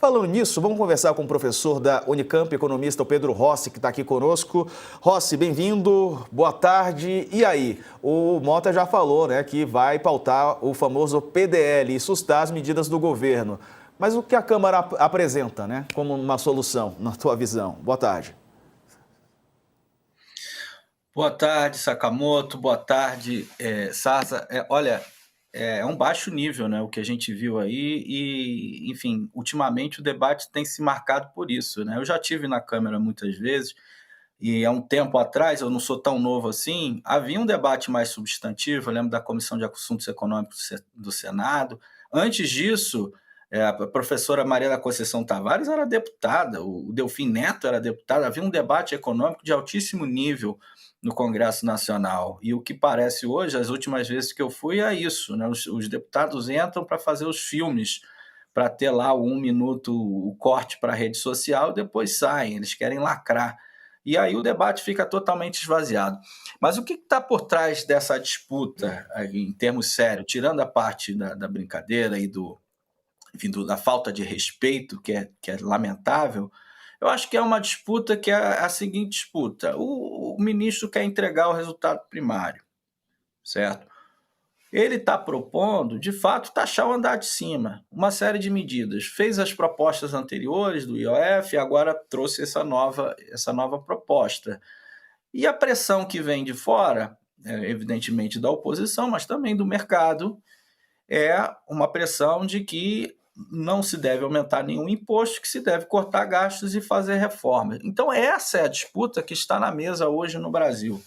Falando nisso, vamos conversar com o professor da Unicamp, economista, o Pedro Rossi, que está aqui conosco. Rossi, bem-vindo, boa tarde. E aí, o Mota já falou, né, que vai pautar o famoso PDL e sustar as medidas do governo. Mas o que a Câmara apresenta, né, como uma solução, na tua visão? Boa tarde. Boa tarde, Sakamoto. Boa tarde, Sarza. Olha, é um baixo nível, né, o que a gente viu aí e, enfim, ultimamente o debate tem se marcado por isso, né? Eu já tive na Câmara muitas vezes e há um tempo atrás, eu não sou tão novo assim, havia um debate mais substantivo, eu lembro da Comissão de Assuntos Econômicos do Senado. Antes disso, a professora Maria da Conceição Tavares era deputada, o Delfim Neto era deputado, havia um debate econômico de altíssimo nível no Congresso Nacional. E o que parece hoje, as últimas vezes que eu fui, é isso, né? Os deputados entram para fazer os filmes, para ter lá o 1 minuto, o corte para a rede social, e depois saem, eles querem lacrar. E aí o debate fica totalmente esvaziado. Mas o que está por trás dessa disputa, em termos sérios, tirando a parte da brincadeira e da falta de respeito, que é lamentável, eu acho que é uma disputa que é a seguinte disputa. O ministro quer entregar o resultado primário, certo? Ele está propondo, de fato, taxar o andar de cima, uma série de medidas. Fez as propostas anteriores do IOF e agora trouxe essa nova proposta. E a pressão que vem de fora, evidentemente da oposição, mas também do mercado, é uma pressão de que não se deve aumentar nenhum imposto, que se deve cortar gastos e fazer reformas. Então, essa é a disputa que está na mesa hoje no Brasil.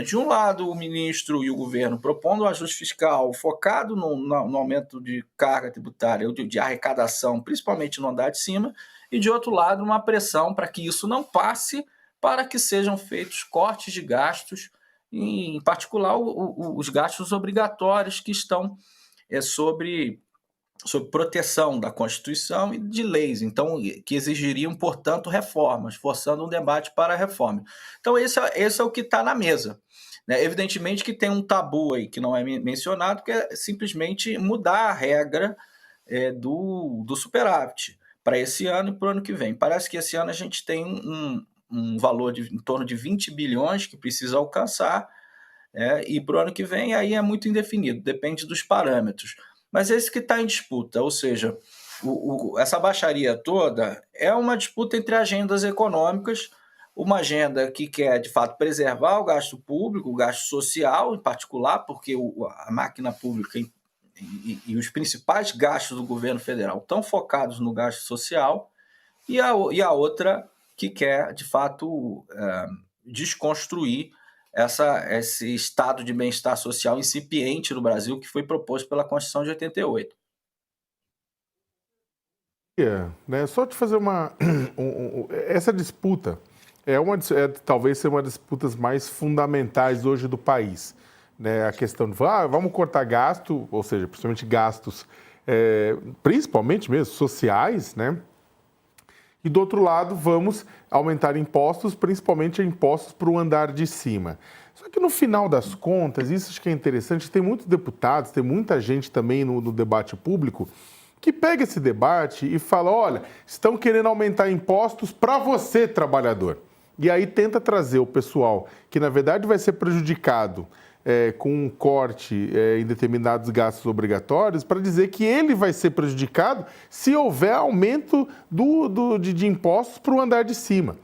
De um lado, o ministro e o governo propondo o ajuste fiscal focado no aumento de carga tributária, de arrecadação, principalmente no andar de cima, e de outro lado, uma pressão para que isso não passe, para que sejam feitos cortes de gastos, em particular os gastos obrigatórios que estão sob proteção da Constituição e de leis, então, que exigiriam, portanto, reformas, forçando um debate para a reforma. Então, esse é o que está na mesa. Evidentemente que tem um tabu aí que não é mencionado, que é simplesmente mudar a regra do superávit para esse ano e para o ano que vem. Parece que esse ano a gente tem um valor em torno de 20 bilhões que precisa alcançar, e para o ano que vem aí é muito indefinido, depende dos parâmetros. Mas é esse que está em disputa, ou seja, essa baixaria toda é uma disputa entre agendas econômicas, uma agenda que quer, de fato, preservar o gasto público, o gasto social em particular, porque a máquina pública e os principais gastos do governo federal estão focados no gasto social, e a outra que quer, de fato, desconstruir esse estado de bem-estar social incipiente no Brasil que foi proposto pela Constituição de 88. Só te fazer essa disputa talvez seja uma das disputas mais fundamentais hoje do país. A questão de vamos cortar gasto, ou seja, principalmente gastos, principalmente mesmo sociais, né? E do outro lado, vamos aumentar impostos, principalmente impostos para o andar de cima. Só que no final das contas, isso acho que é interessante, tem muitos deputados, tem muita gente também no debate público que pega esse debate e fala, olha, estão querendo aumentar impostos para você, trabalhador. E aí tenta trazer o pessoal que, na verdade, vai ser prejudicado com um corte em determinados gastos obrigatórios, para dizer que ele vai ser prejudicado se houver aumento de impostos para o andar de cima.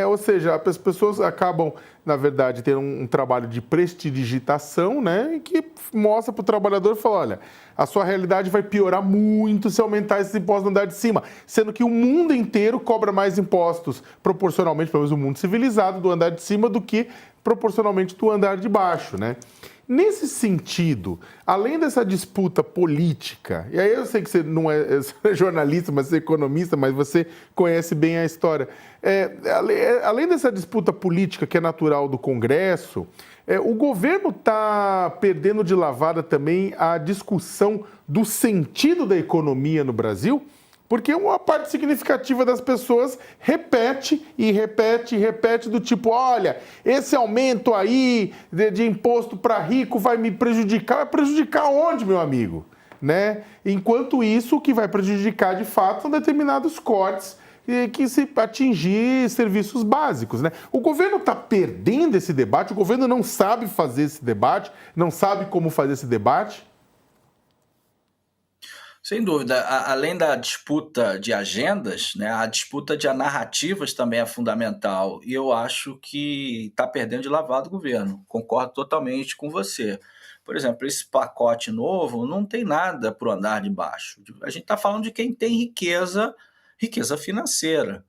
Ou seja, as pessoas acabam, na verdade, tendo um trabalho de prestidigitação, e que mostra para o trabalhador e fala, olha, a sua realidade vai piorar muito se aumentar esses impostos no andar de cima, sendo que o mundo inteiro cobra mais impostos proporcionalmente, pelo menos o mundo civilizado, do andar de cima do que proporcionalmente do andar de baixo, Nesse sentido, além dessa disputa política, e aí eu sei que você não é jornalista, mas você é economista, mas você conhece bem a história, além dessa disputa política que é natural do Congresso, o governo está perdendo de lavada também a discussão do sentido da economia no Brasil? Porque uma parte significativa das pessoas repete do tipo, olha, esse aumento aí de imposto para rico vai me prejudicar. Vai prejudicar onde, meu amigo? né? Enquanto isso, o que vai prejudicar de fato são determinados cortes que se atingir serviços básicos, né? O governo está perdendo esse debate, o governo não sabe fazer esse debate, não sabe como fazer esse debate. Sem dúvida, além da disputa de agendas, né, a disputa de narrativas também é fundamental. E eu acho que está perdendo de lavada o governo. Concordo totalmente com você. Por exemplo, esse pacote novo não tem nada para o andar de baixo. A gente está falando de quem tem riqueza financeira.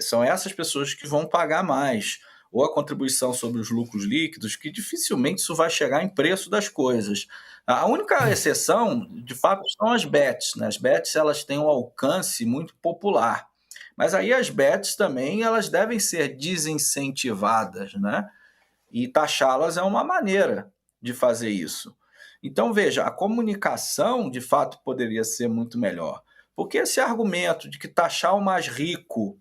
São essas pessoas que vão pagar mais. Ou a contribuição sobre os lucros líquidos, que dificilmente isso vai chegar em preço das coisas. A única exceção, de fato, são as bets, né? As bets elas têm um alcance muito popular. Mas aí as bets também elas devem ser desincentivadas, né? E taxá-las é uma maneira de fazer isso. Então, veja, a comunicação, de fato, poderia ser muito melhor. Porque esse argumento de que taxar o mais rico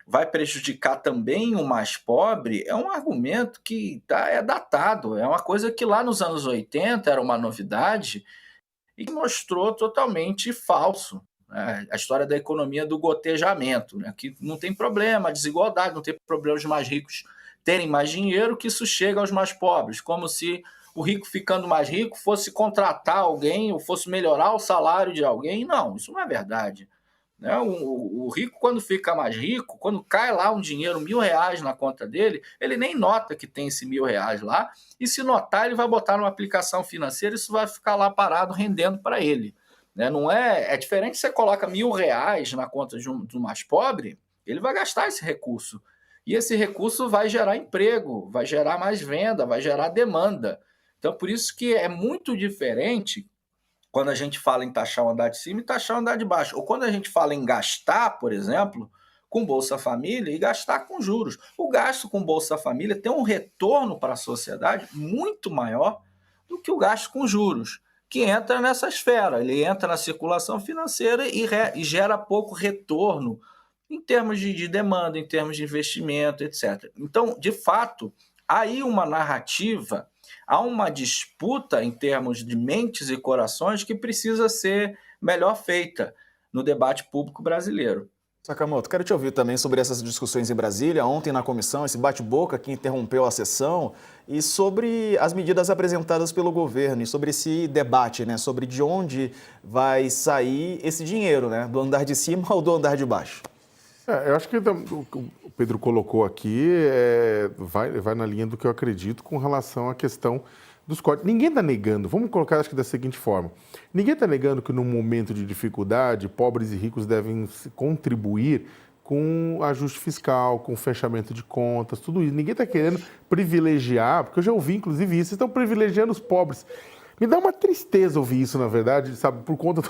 vai prejudicar também o mais pobre é um argumento que é datado. É uma coisa que lá nos anos 80 era uma novidade e que mostrou totalmente falso. A história da economia do gotejamento, né? Que não tem problema, a desigualdade, não tem problema os mais ricos terem mais dinheiro, que isso chega aos mais pobres, como se o rico ficando mais rico fosse contratar alguém ou fosse melhorar o salário de alguém. Não, isso não é verdade. Né? O rico, quando fica mais rico, quando cai lá um dinheiro, R$1.000 na conta dele, ele nem nota que tem esse R$1.000 lá, e se notar, ele vai botar numa aplicação financeira e isso vai ficar lá parado, rendendo para ele. Né? Não é diferente se você coloca R$1.000 na conta do mais pobre, ele vai gastar esse recurso. E esse recurso vai gerar emprego, vai gerar mais venda, vai gerar demanda. Então, por isso que é muito diferente quando a gente fala em taxar o andar de cima e taxar o andar de baixo. Ou quando a gente fala em gastar, por exemplo, com Bolsa Família e gastar com juros. O gasto com Bolsa Família tem um retorno para a sociedade muito maior do que o gasto com juros, que entra nessa esfera. Ele entra na circulação financeira e gera pouco retorno em termos de demanda, em termos de investimento, etc. Então, de fato, há aí uma narrativa, há uma disputa em termos de mentes e corações que precisa ser melhor feita no debate público brasileiro. Sakamoto, quero te ouvir também sobre essas discussões em Brasília, ontem na comissão, esse bate-boca que interrompeu a sessão, e sobre as medidas apresentadas pelo governo, e sobre esse debate, né, sobre de onde vai sair esse dinheiro, né, do andar de cima ou do andar de baixo. Eu acho que o Pedro colocou aqui, vai na linha do que eu acredito com relação à questão dos cortes. Ninguém está negando, vamos colocar acho que da seguinte forma, ninguém está negando que num momento de dificuldade, pobres e ricos devem contribuir com ajuste fiscal, com fechamento de contas, tudo isso. Ninguém está querendo privilegiar, porque eu já ouvi inclusive isso, vocês estão privilegiando os pobres. Me dá uma tristeza ouvir isso, na verdade, sabe, por conta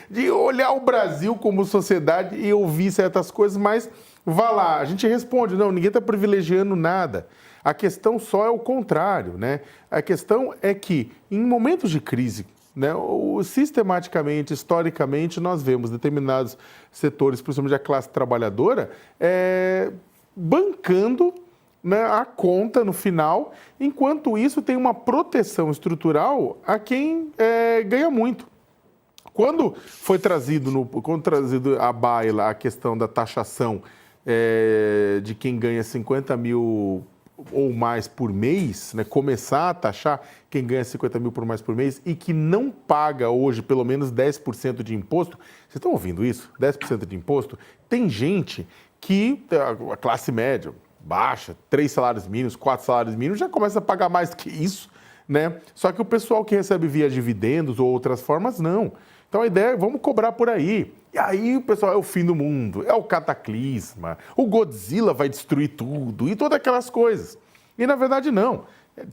de olhar o Brasil como sociedade e ouvir certas coisas, mas vá lá, a gente responde, não, ninguém está privilegiando nada. A questão só é o contrário, né? A questão é que, em momentos de crise, né, sistematicamente, historicamente, nós vemos determinados setores, principalmente a classe trabalhadora, bancando, né, a conta no final, enquanto isso tem uma proteção estrutural a quem ganha muito. Quando foi trazido à baila a questão da taxação de quem ganha 50 mil ou mais por mês, né, começar a taxar quem ganha 50 mil por mais por mês e que não paga hoje pelo menos 10% de imposto, vocês estão ouvindo isso? 10% de imposto? Tem gente que, a classe média, baixa, 3 salários mínimos, 4 salários mínimos, já começa a pagar mais do que isso, né? Só que o pessoal que recebe via dividendos ou outras formas, não. Então a ideia é, vamos cobrar por aí. E aí o pessoal, é o fim do mundo, é o cataclisma, o Godzilla vai destruir tudo e todas aquelas coisas. E na verdade não.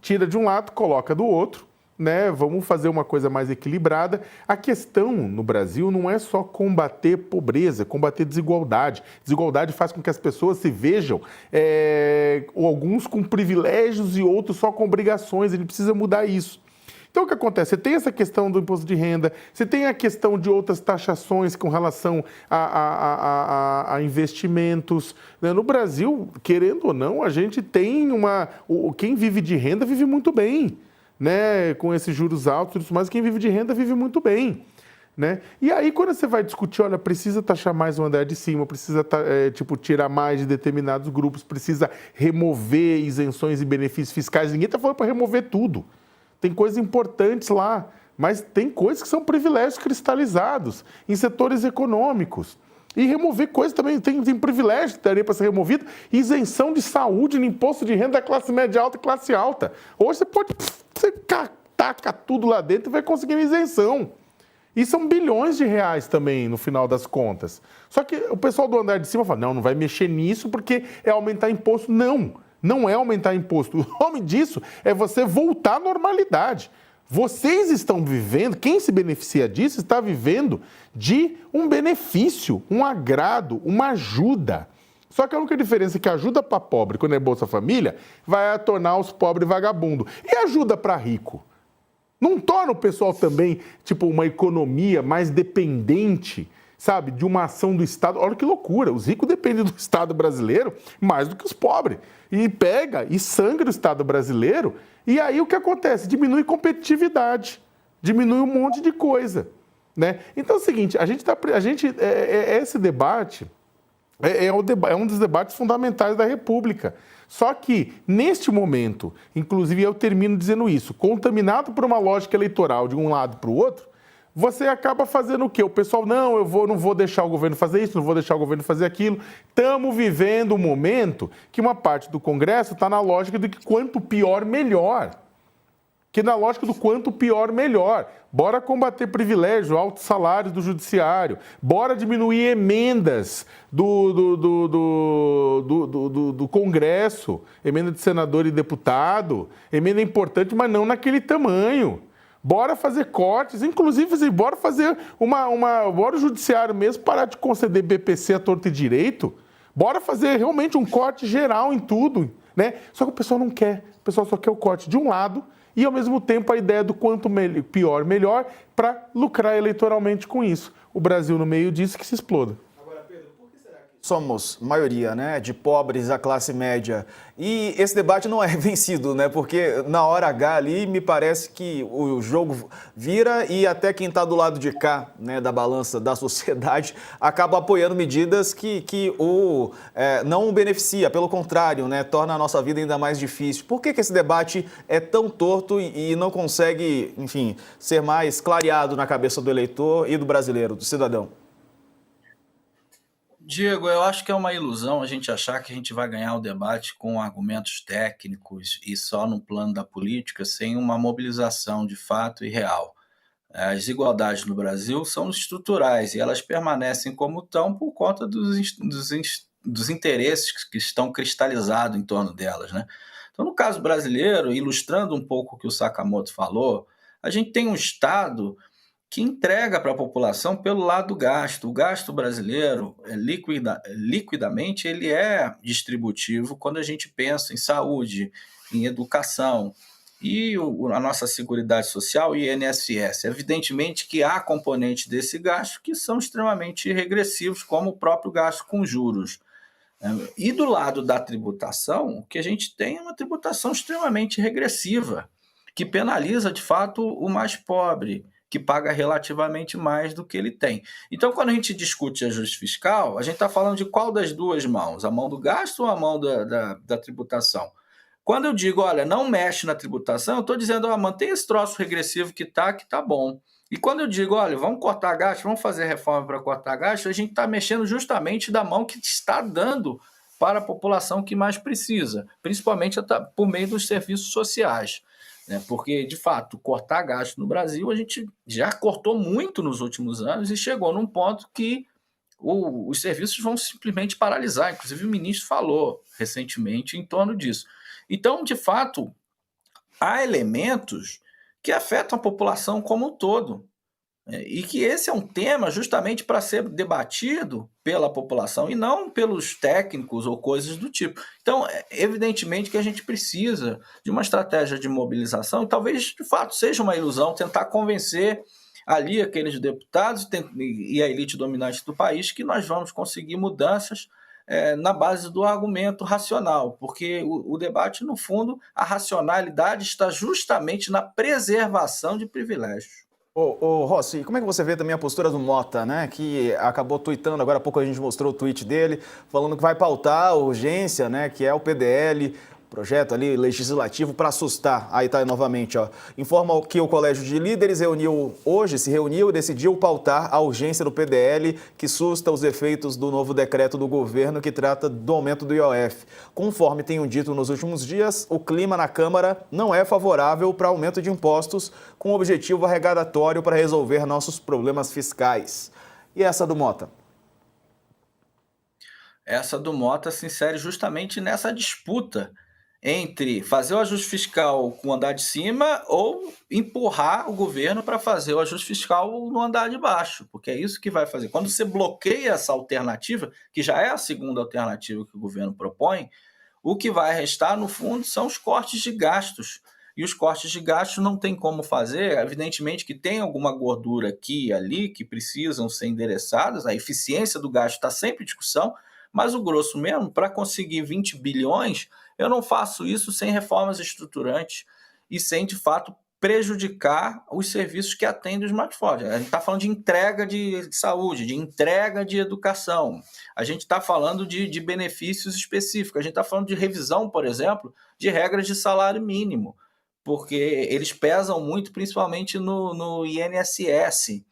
Tira de um lado, coloca do outro, né? Vamos fazer uma coisa mais equilibrada. A questão no Brasil não é só combater pobreza, combater desigualdade. Desigualdade faz com que as pessoas se vejam, alguns com privilégios e outros só com obrigações. A gente precisa mudar isso. Então, o que acontece? Você tem essa questão do imposto de renda, você tem a questão de outras taxações com relação a investimentos. No Brasil, querendo ou não, a gente tem quem vive de renda vive muito bem. né, com esses juros altos, mas quem vive de renda vive muito bem. Né? E aí, quando você vai discutir, olha, precisa taxar mais o andar de cima, precisa tirar mais de determinados grupos, precisa remover isenções e benefícios fiscais. Ninguém está falando para remover tudo. Tem coisas importantes lá, mas tem coisas que são privilégios cristalizados em setores econômicos. E remover coisas também, tem privilégio que daria para ser removido, isenção de saúde no imposto de renda da classe média alta e classe alta. Hoje você taca tudo lá dentro e vai conseguir isenção. E são bilhões de reais também, no final das contas. Só que o pessoal do andar de cima fala, não vai mexer nisso porque é aumentar imposto. Não é aumentar imposto. O nome disso é você voltar à normalidade. Vocês estão vivendo, quem se beneficia disso está vivendo de um benefício, um agrado, uma ajuda. Só que a única diferença é que ajuda para pobre, quando é Bolsa Família, vai tornar os pobres vagabundos. E ajuda para rico? Não torna o pessoal também, uma economia mais dependente, sabe, de uma ação do Estado? Olha que loucura, os ricos dependem do Estado brasileiro mais do que os pobres. E pega e sangra o Estado brasileiro, e aí o que acontece? Diminui competitividade, diminui um monte de coisa. Né? Então é o seguinte, esse debate é um dos debates fundamentais da República. Só que, neste momento, inclusive eu termino dizendo isso, contaminado por uma lógica eleitoral de um lado para o outro, você acaba fazendo o quê? O pessoal, não vou deixar o governo fazer isso, não vou deixar o governo fazer aquilo. Estamos vivendo um momento que uma parte do Congresso está na lógica de que quanto pior, melhor. Que na lógica do quanto pior, melhor. Bora combater privilégio, altos salários do judiciário. Bora diminuir emendas do Congresso. Emenda de senador e deputado. Emenda importante, mas não naquele tamanho. Bora fazer cortes, inclusive, assim, bora fazer bora o judiciário mesmo parar de conceder BPC a torto e direito. Bora fazer realmente um corte geral em tudo. Né? Só que o pessoal não quer. O pessoal só quer o corte de um lado e, ao mesmo tempo, a ideia do quanto pior, melhor, para lucrar eleitoralmente com isso. O Brasil, no meio disso, que se exploda. Agora, Pedro, por que será que somos maioria, né, de pobres à classe média? E esse debate não é vencido, né? Porque na hora H ali, me parece que o jogo vira e até quem está do lado de cá, né, da balança da sociedade, acaba apoiando medidas que não o beneficia, pelo contrário, né, torna a nossa vida ainda mais difícil. Por que esse debate é tão torto e não consegue, enfim, ser mais clareado na cabeça do eleitor e do brasileiro, do cidadão? Diego, eu acho que é uma ilusão a gente achar que a gente vai ganhar o debate com argumentos técnicos e só no plano da política, sem uma mobilização de fato e real. As desigualdades no Brasil são estruturais e elas permanecem como estão por conta dos interesses que estão cristalizados em torno delas, né? Então, no caso brasileiro, ilustrando um pouco o que o Sakamoto falou, a gente tem um Estado que entrega para a população pelo lado do gasto. O gasto brasileiro, liquidamente, ele é distributivo quando a gente pensa em saúde, em educação e a nossa Seguridade Social e INSS. Evidentemente que há componentes desse gasto que são extremamente regressivos, como o próprio gasto com juros. E do lado da tributação, o que a gente tem é uma tributação extremamente regressiva, que penaliza, de fato, o mais pobre, que paga relativamente mais do que ele tem. Então, quando a gente discute ajuste fiscal, a gente está falando de qual das duas mãos? A mão do gasto ou a mão da tributação? Quando eu digo, olha, não mexe na tributação, eu estou dizendo, mantém esse troço regressivo que tá bom. E quando eu digo, olha, vamos cortar gasto, vamos fazer reforma para cortar gasto, a gente está mexendo justamente da mão que está dando para a população que mais precisa, principalmente por meio dos serviços sociais. Porque, de fato, cortar gasto no Brasil, a gente já cortou muito nos últimos anos e chegou num ponto que os serviços vão simplesmente paralisar. Inclusive, o ministro falou recentemente em torno disso. Então, de fato, há elementos que afetam a população como um todo. E que esse é um tema justamente para ser debatido pela população e não pelos técnicos ou coisas do tipo. Então, evidentemente que a gente precisa de uma estratégia de mobilização e talvez, de fato, seja uma ilusão tentar convencer ali aqueles deputados e a elite dominante do país que nós vamos conseguir mudanças na base do argumento racional, porque o debate, no fundo, a racionalidade está justamente na preservação de privilégios. Rossi, como é que você vê também a postura do Mota, né? Que acabou tuitando, agora há pouco a gente mostrou o tweet dele, falando que vai pautar a urgência, né? Que é o PDL, projeto ali legislativo para assustar. Aí tá novamente, ó. Informa que o Colégio de Líderes se reuniu e decidiu pautar a urgência do PDL que susta os efeitos do novo decreto do governo que trata do aumento do IOF. Conforme tenham dito nos últimos dias, o clima na Câmara não é favorável para aumento de impostos com objetivo arrecadatório para resolver nossos problemas fiscais. E essa do Mota? Essa do Mota se insere justamente nessa disputa entre fazer o ajuste fiscal com o andar de cima ou empurrar o governo para fazer o ajuste fiscal no andar de baixo, porque é isso que vai fazer. Quando você bloqueia essa alternativa, que já é a segunda alternativa que o governo propõe, o que vai restar, no fundo, são os cortes de gastos. E os cortes de gastos não tem como fazer, evidentemente que tem alguma gordura aqui e ali que precisam ser endereçadas, a eficiência do gasto está sempre em discussão, mas o grosso mesmo, para conseguir 20 bilhões, eu não faço isso sem reformas estruturantes e sem, de fato, prejudicar os serviços que atendem os mais fortes. A gente está falando de entrega de saúde, de entrega de educação, a gente está falando de benefícios específicos, a gente está falando de revisão, por exemplo, de regras de salário mínimo, porque eles pesam muito, principalmente no INSS.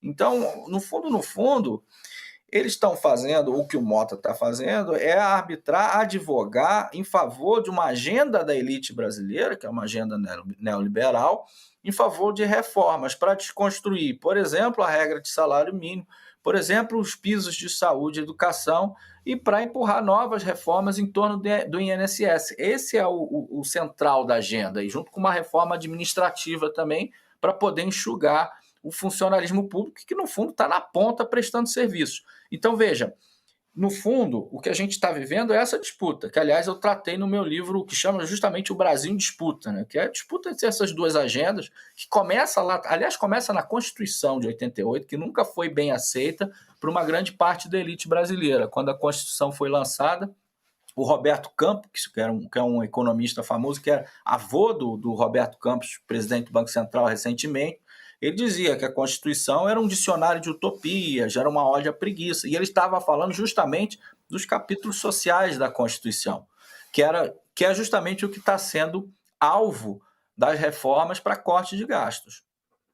Então, no fundo, eles estão fazendo, o que o Mota está fazendo, é arbitrar, advogar em favor de uma agenda da elite brasileira, que é uma agenda neoliberal, em favor de reformas para desconstruir, por exemplo, a regra de salário mínimo, por exemplo, os pisos de saúde e educação, e para empurrar novas reformas em torno do INSS. Esse é o central da agenda, e junto com uma reforma administrativa também, para poder enxugar o funcionalismo público, que no fundo está na ponta prestando serviços. Então, veja, no fundo, o que a gente está vivendo é essa disputa, que, aliás, eu tratei no meu livro, que chama justamente O Brasil em Disputa, né? Que é a disputa entre essas duas agendas, que começa lá, aliás, começa na Constituição de 88, que nunca foi bem aceita por uma grande parte da elite brasileira. Quando a Constituição foi lançada, o Roberto Campos, que é um economista famoso, que é avô do Roberto Campos, presidente do Banco Central recentemente, ele dizia que a Constituição era um dicionário de utopias, era uma ode à preguiça, e ele estava falando justamente dos capítulos sociais da Constituição, que é justamente o que está sendo alvo das reformas para corte de gastos.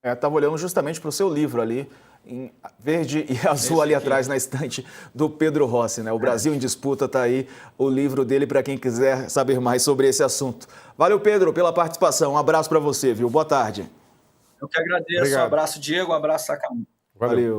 Estava olhando justamente para o seu livro ali, em verde e azul ali atrás na estante do Pedro Rossi, né? O Brasil em Disputa, está aí o livro dele para quem quiser saber mais sobre esse assunto. Valeu, Pedro, pela participação. Um abraço para você, viu? Boa tarde. Eu que agradeço. Obrigado. Um abraço, Diego. Um abraço, Sakamoto. Valeu.